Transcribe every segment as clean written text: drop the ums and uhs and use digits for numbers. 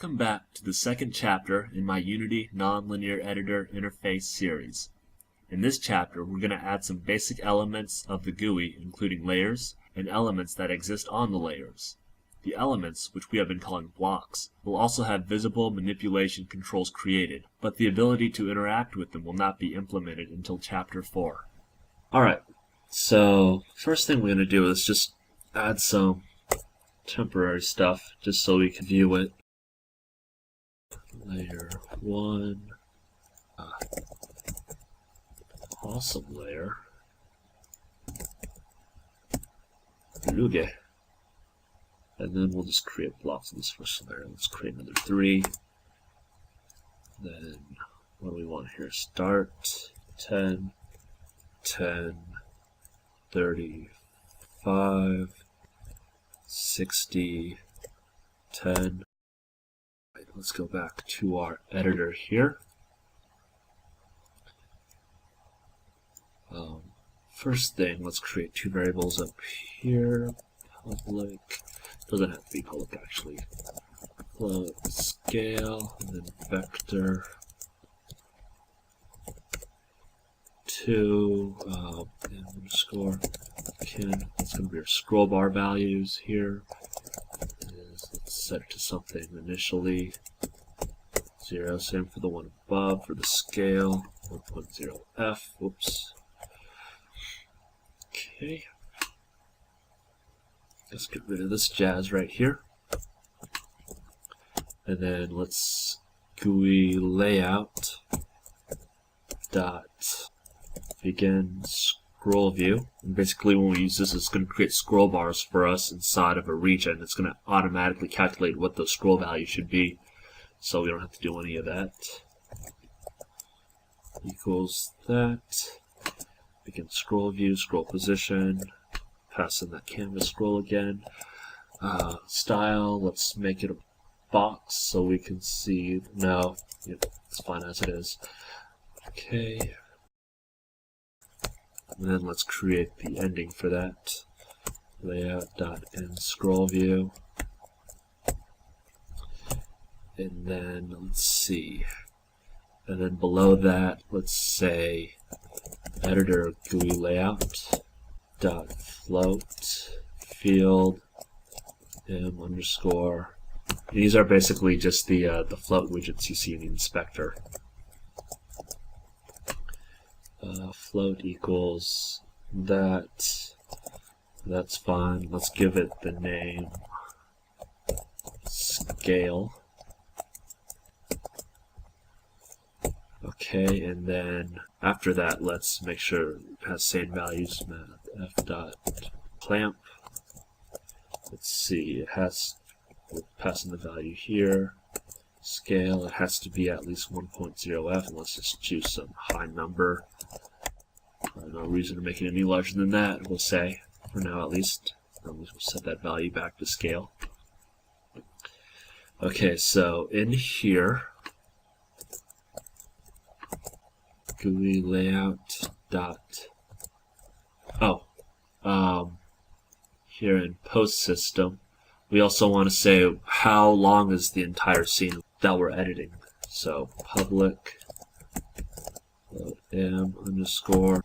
Welcome back to the second chapter in my Unity Nonlinear Editor Interface series. In this chapter, we're going to add some basic elements of the GUI, including layers and elements that exist on the layers. The elements, which we have been calling blocks, will also have visible manipulation controls created, but the ability to interact with them will not be implemented until chapter 4. Alright, so first thing we're going to do is just add some temporary stuff just so we can view it. Layer 1, awesome layer, Luge, and then we'll just create blocks in this first layer. Let's create another 3, then what do we want here? Start 10, 10, 35, 60, 10. Let's go back to our editor here. First thing, let's create 2 variables up here. Public, doesn't have to be public actually. Float, scale, and then vector 2 underscore can. It's going to be our scroll bar values here. Let's set it to something initially 0, same for the one above. For the scale 1.0f. Whoops. Okay, let's get rid of this jazz right here, and then let's GUI layout dot begin scroll view. And basically when we use this, it's going to create scroll bars for us inside of a region. It's going to automatically calculate what those scroll values should be, so we don't have to do any of that. Equals that. Begin scroll view, scroll position, pass in that canvas scroll again. Style, let's make it a box so we can see. No, it's fine as it is. Okay. And then let's create the ending for that. Layout.end scroll view. And then let's see. And then below that, let's say editor GUI layout dot float field m underscore. These are basically just the float widgets you see in the inspector. Float equals that. That's fine. Let's give it the name scale. Okay, and then after that, let's make sure it has same values. Math f dot clamp. Let's see, it has, we'll pass in the value here. Scale, it has to be at least 1.0f, and let's just choose some high number. No reason to make it any larger than that, we'll say, for now at least. Then we'll set that value back to scale. Okay, so in here, GUI layout dot here in post system, we also want to say how long is the entire scene that we're editing. So public m underscore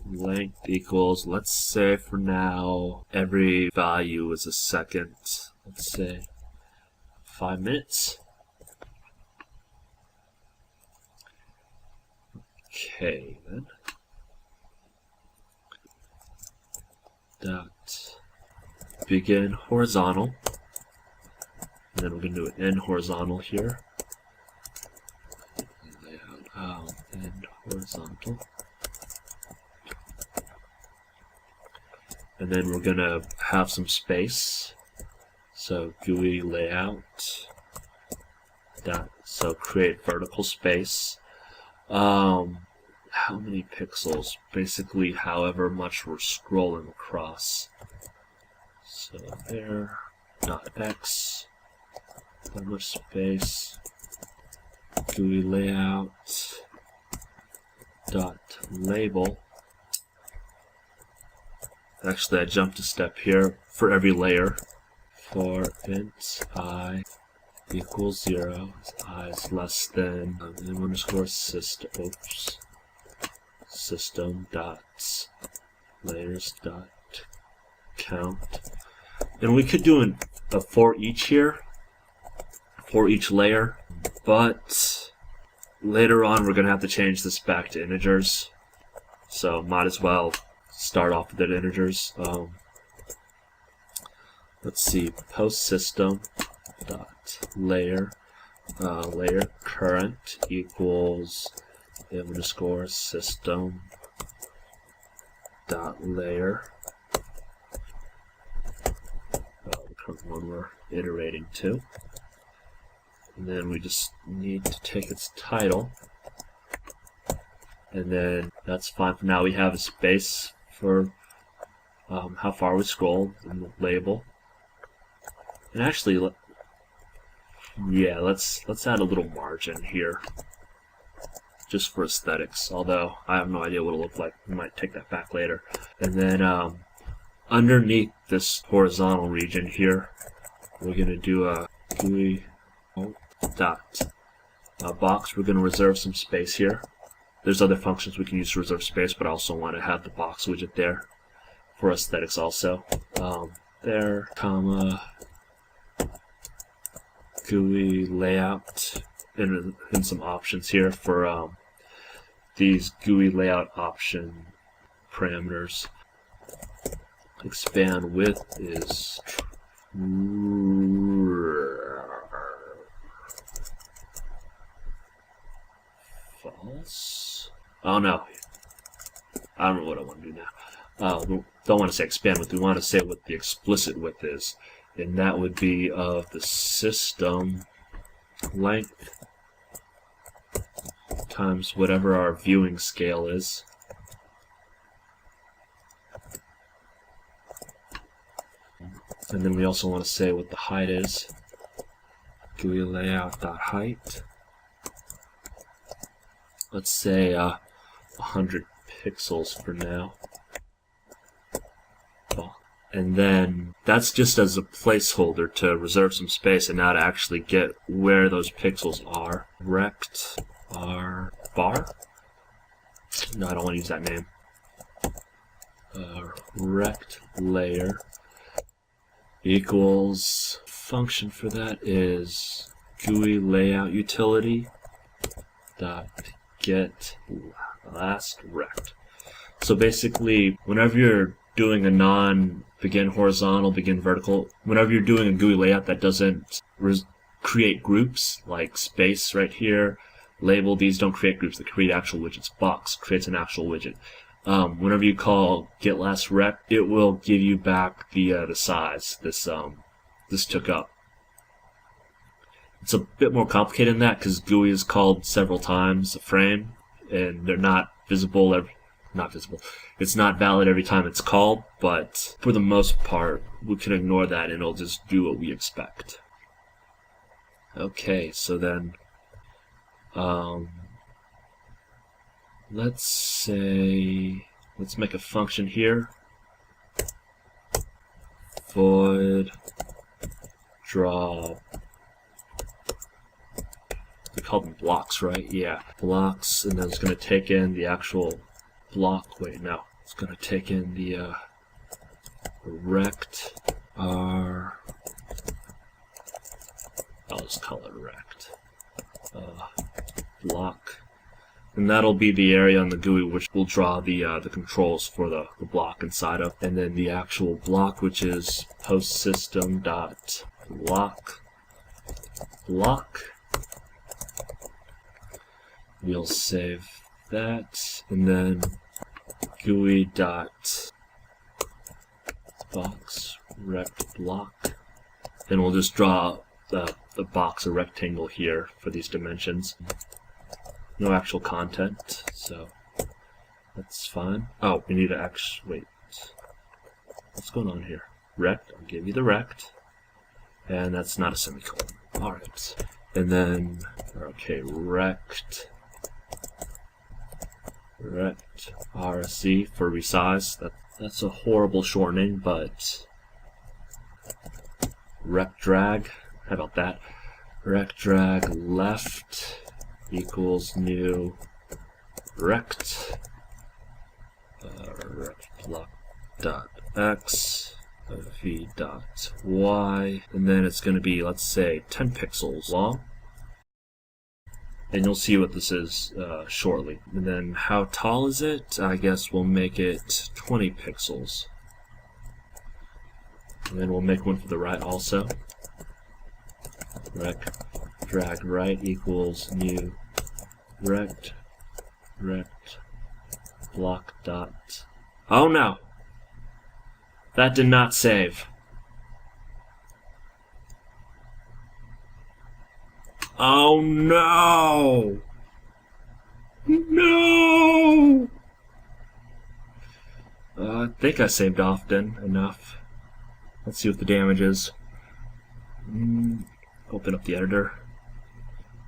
length equals, let's say for now every value is a second. Let's say 5 minutes. Okay, then dot begin horizontal, and then we're going to do an end horizontal here. Layout end horizontal, and then we're going to have some space. So GUI layout dot create vertical space. How many pixels? Basically, however much we're scrolling across. So there, dot x, that much space. GUI layout dot label. Actually, I jumped a step here for every layer. For int I equals 0, I is less than m underscore system dot layers dot count. And we could do a for each here, for each layer, but later on we're going to have to change this back to integers, so might as well start off with the integers. Let's see, post system dot layer current equals m underscore system dot layer, the current one we're iterating to, and then we just need to take its title, and then that's fine for now. We have a space for how far we scroll in the label. And actually, yeah, let's add a little margin here, just for aesthetics. Although I have no idea what it'll look like. We might take that back later. And then underneath this horizontal region here, we're gonna do a GUI dot box. We're gonna reserve some space here. There's other functions we can use to reserve space, but I also want to have the box widget there for aesthetics also. There, comma. GUI layout, and some options here for these GUI layout option parameters. Expand width is false. Oh no, I don't know what I want to do now. We don't want to say expand width, we want to say what the explicit width is. And that would be of the system length times whatever our viewing scale is. And then we also want to say what the height is. GUI layout.height. Let's say 100 pixels for now. And then that's just as a placeholder to reserve some space and now to actually get where those pixels are. Rect r bar. No, I don't want to use that name. Rect layer equals, function for that is GUI layout utility dot get last rect. So basically, whenever you're doing a non-begin horizontal, begin vertical, whenever you're doing a GUI layout that doesn't create groups, like space right here, label, these don't create groups, they create actual widgets. Box creates an actual widget. Whenever you call get last rect, it will give you back the size this took up. It's a bit more complicated than that because GUI is called several times a frame, and they're not visible. It's not valid every time it's called, but for the most part, we can ignore that and it'll just do what we expect. Okay, so then, let's make a function here. Void draw. We call them blocks, right? Yeah, blocks, and then it's going to take in the actual block. Wait, no, it's going to take in the rect r. I'll just call it rect block, and that'll be the area on the GUI which will draw the controls for the block inside of, and then the actual block, which is post system dot block. We'll save that, and then GUI dot box rect block, and we'll just draw the box, a rectangle here for these dimensions. No actual content, so that's fine. Oh, we need to wait. What's going on here? Rect, I'll give you the rect, and that's not a semicolon. Alright, and then, okay, rect RSC for resize. That's a horrible shortening, but rect drag, how about that? rect drag left equals new rect block dot x v dot y, and then it's going to be, let's say, 10 pixels long, and you'll see what this is shortly. And then how tall is it? I guess we'll make it 20 pixels, and then we'll make one for the right also. Rect drag right equals new rect block dot. Oh no! That did not save. Oh no! No! I think I saved often enough. Let's see what the damage is. Open up the editor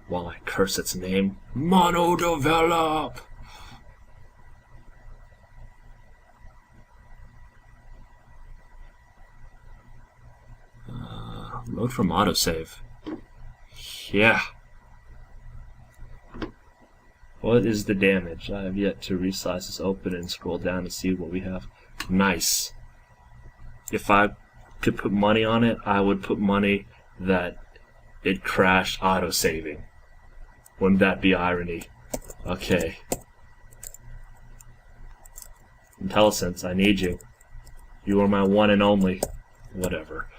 while I curse its name. Monodevelop! Load from autosave. Yeah. What is the damage? I have yet to resize this open and scroll down to see what we have. Nice. If I could put money on it, I would put money that it crashed autosaving. Wouldn't that be irony? Okay. IntelliSense, I need you. You are my one and only. Whatever.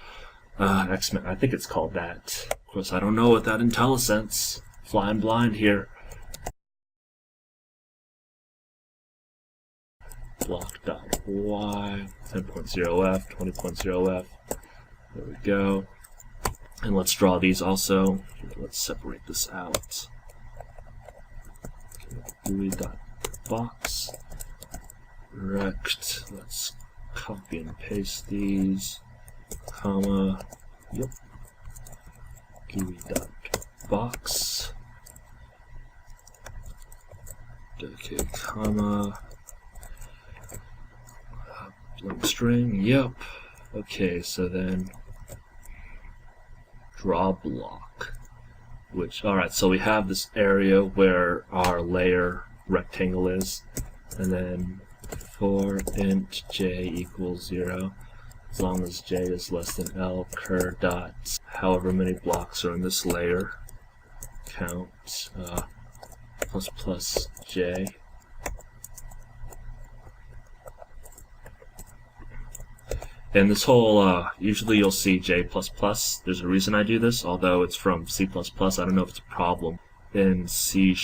X-Men, I think it's called that. Of course, I don't know what that IntelliSense. Flying blind here. Block.y, 10.0f, 20.0f. There we go. And let's draw these also. Let's separate this out. GUI.box. Rect. Let's copy and paste these. Comma. Yep. GUI.box. Okay, comma. Blank string. Yep. Okay, so then draw block. Which, alright, so we have this area where our layer rectangle is, and then for int j equals 0, as long as j is less than L, cur dot however many blocks are in this layer, count plus j. And this whole, usually you'll see J++. There's a reason I do this, although it's from C++. I don't know if it's a problem. In C#,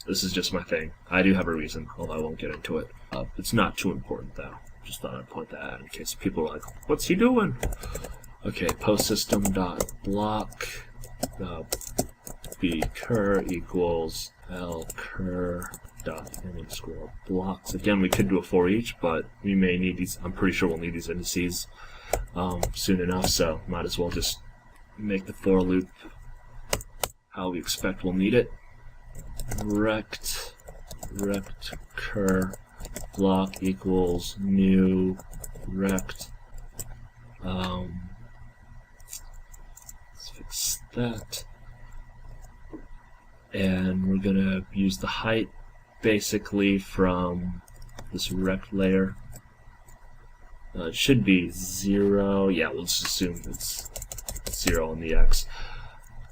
this is just my thing. I do have a reason, although I won't get into it. It's not too important, though. Just thought I'd point that out in case people are like, what's he doing? Okay, postsystem.block b cur equals L cur dot underscore blocks. Again, we could do a for each, but we may need these. I'm pretty sure we'll need these indices soon enough, so might as well just make the for loop how we expect we'll need it. Rect cur block equals new rect. Let's fix that. And we're gonna use the height basically from this rect layer. It should be 0. Yeah, we'll just assume it's 0 on the x.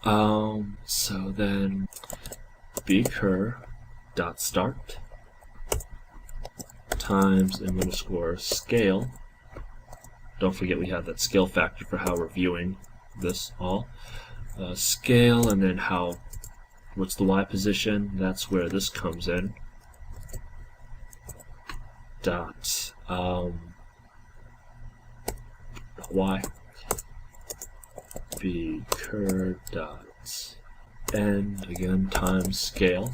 So then bcur dot start times m underscore scale. Don't forget we have that scale factor for how we're viewing this all. Scale, and then what's the y position? That's where this comes in. Dot y bcur dot end again times scale,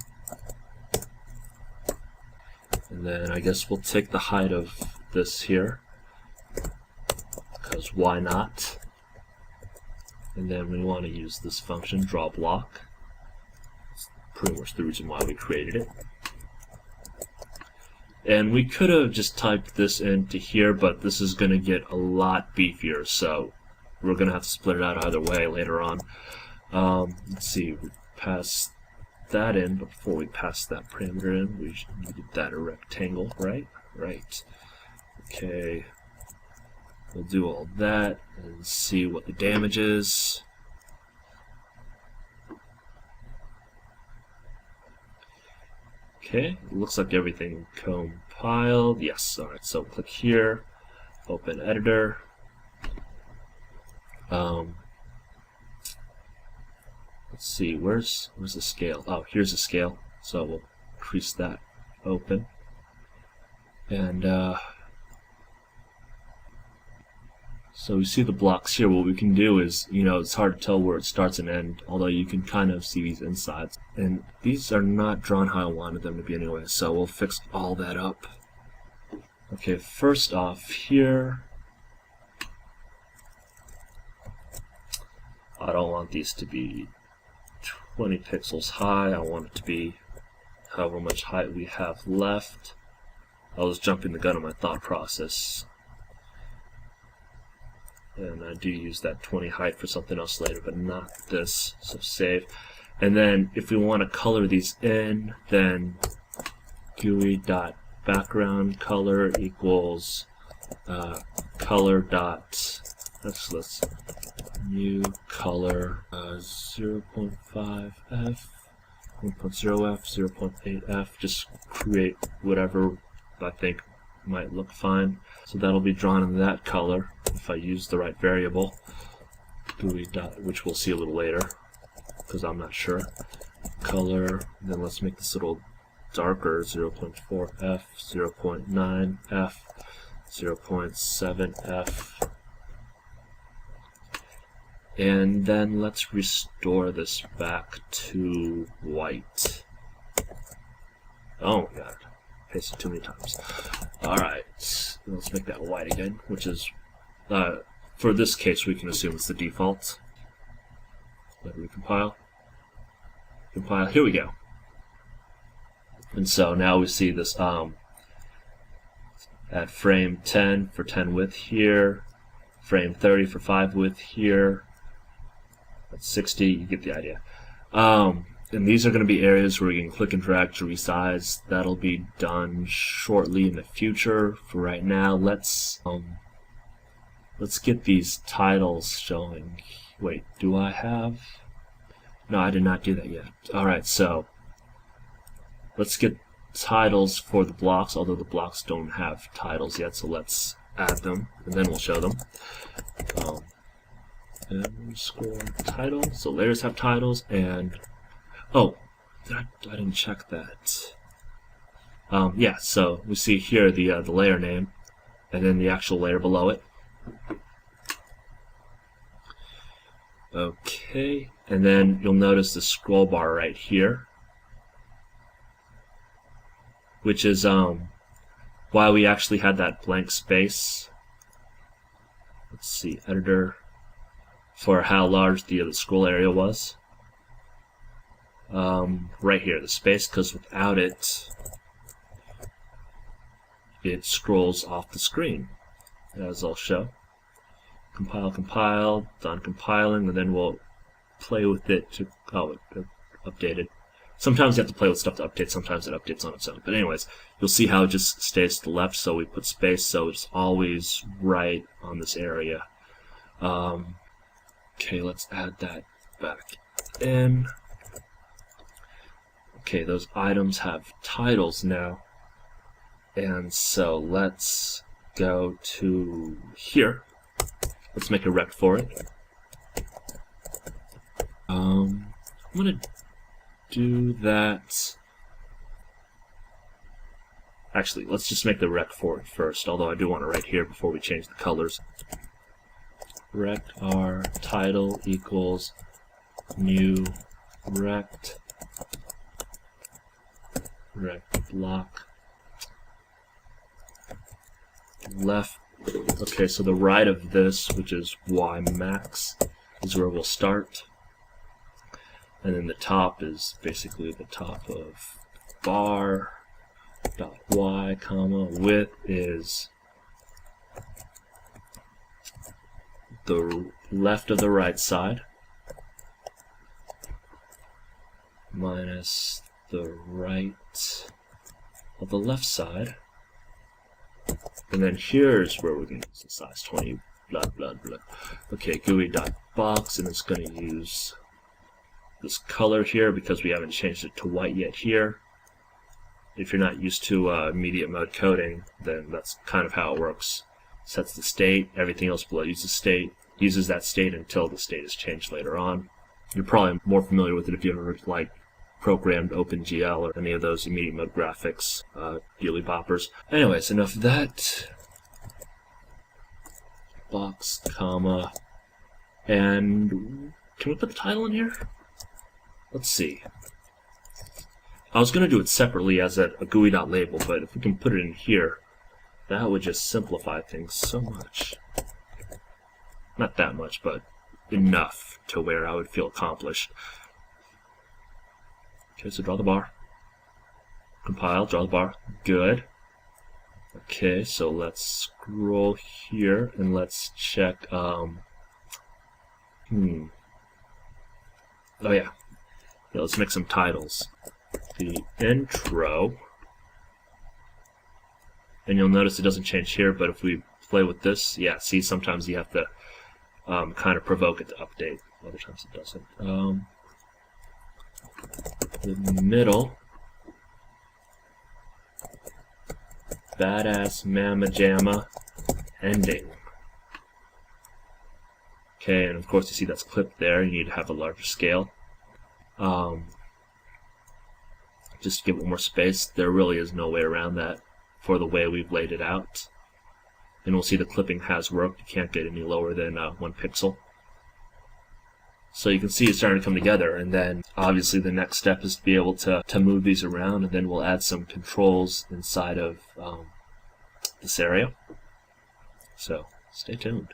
and then I guess we'll take the height of this here because why not? And then we want to use this function draw block. It's pretty much the reason why we created it. And we could have just typed this into here, but this is going to get a lot beefier, so we're going to have to split it out either way later on. Let's see, we pass that in, but before we pass that parameter in, we needed that a rectangle, right? Right. Okay. We'll do all that and see what the damage is. Okay, it looks like everything compiled. Yes, alright, so click here, open editor. Let's see, where's the scale? Oh, here's the scale. So we'll increase that open. And so we see the blocks here. What we can do is, it's hard to tell where it starts and ends, although you can kind of see these insides. And these are not drawn how I wanted them to be anyway, so we'll fix all that up. Okay, first off here, I don't want these to be 20 pixels high. I want it to be however much height we have left. I was jumping the gun on my thought process. And I do use that 20 height for something else later, but not this, so save. And then if we want to color these in, then GUI.background color equals color dot, let's new color 0.5f, 1.0f, 0.8f, just create whatever I think might look fine. So that'll be drawn in that color if I use the right variable, GUI dot, which we'll see a little later because I'm not sure. Color, then let's make this a little darker, 0.4f, 0.9f, 0.7f. And then let's restore this back to white. Oh my god, pasted too many times. Alright, let's make that white again, which is, for this case we can assume it's the default. Let me recompile. Compile, here we go. And so now we see this at frame 10 for 10 width here, frame 30 for 5 width here. That's 60, you get the idea. And these are going to be areas where you can click and drag to resize. That'll be done shortly in the future. For right now, let's get these titles showing. Wait, do I have? No, I did not do that yet. Alright, so let's get titles for the blocks, although the blocks don't have titles yet, so let's add them, and then we'll show them. Underscore title. So layers have titles, and oh, I didn't check that. Yeah, so we see here the layer name, and then the actual layer below it. Okay, and then you'll notice the scroll bar right here, which is why we actually had that blank space. Let's see, editor, for how large the scroll area was. Right here, the space, because without it, it scrolls off the screen, as I'll show. Compile, done compiling, and then we'll play with it to, oh, it updated. Sometimes you have to play with stuff to update, sometimes it updates on its own. But anyways, you'll see how it just stays to the left, so we put space, so it's always right on this area. Okay, let's add that back in. Okay, those items have titles now. And so let's go to here. Let's make a rect for it. I'm going to do that. Actually, let's just make the rect for it first, although I do want it right here before we change the colors. Rect our title equals new rect block left. Okay, so the right of this, which is y max, is where we'll start, and then the top is basically the top of bar dot y comma width is the left of the right side. minus the right of the left side. And then here's where we're going to use the size 20, blah, blah, blah. Okay, GUI.box, and it's going to use this color here because we haven't changed it to white yet here. If you're not used to immediate mode coding, then that's kind of how it works. Sets the state, everything else below uses that state until the state is changed later on. You're probably more familiar with it if you ever programmed OpenGL or any of those immediate mode graphics, dealy boppers. Anyways, enough of that. Box, comma, and can we put the title in here? Let's see. I was going to do it separately as a GUI.label, but if we can put it in here, that would just simplify things so much. Not that much, but enough to where I would feel accomplished. Okay, so draw the bar. Compile, draw the bar. Good. Okay, so let's scroll here and let's check. Oh yeah, let's make some titles. The intro, and you'll notice it doesn't change here, but if we play with this, yeah, see, sometimes you have to kind of provoke it to update. Other times it doesn't. The middle, badass mamma jamma ending. Okay, and of course you see that's clipped there. You need to have a larger scale. Just to give it more space. There really is no way around that for the way we've laid it out. And we'll see the clipping has worked. You can't get any lower than 1 pixel. So you can see it's starting to come together, and then obviously the next step is to be able to move these around, and then we'll add some controls inside of this area. So stay tuned.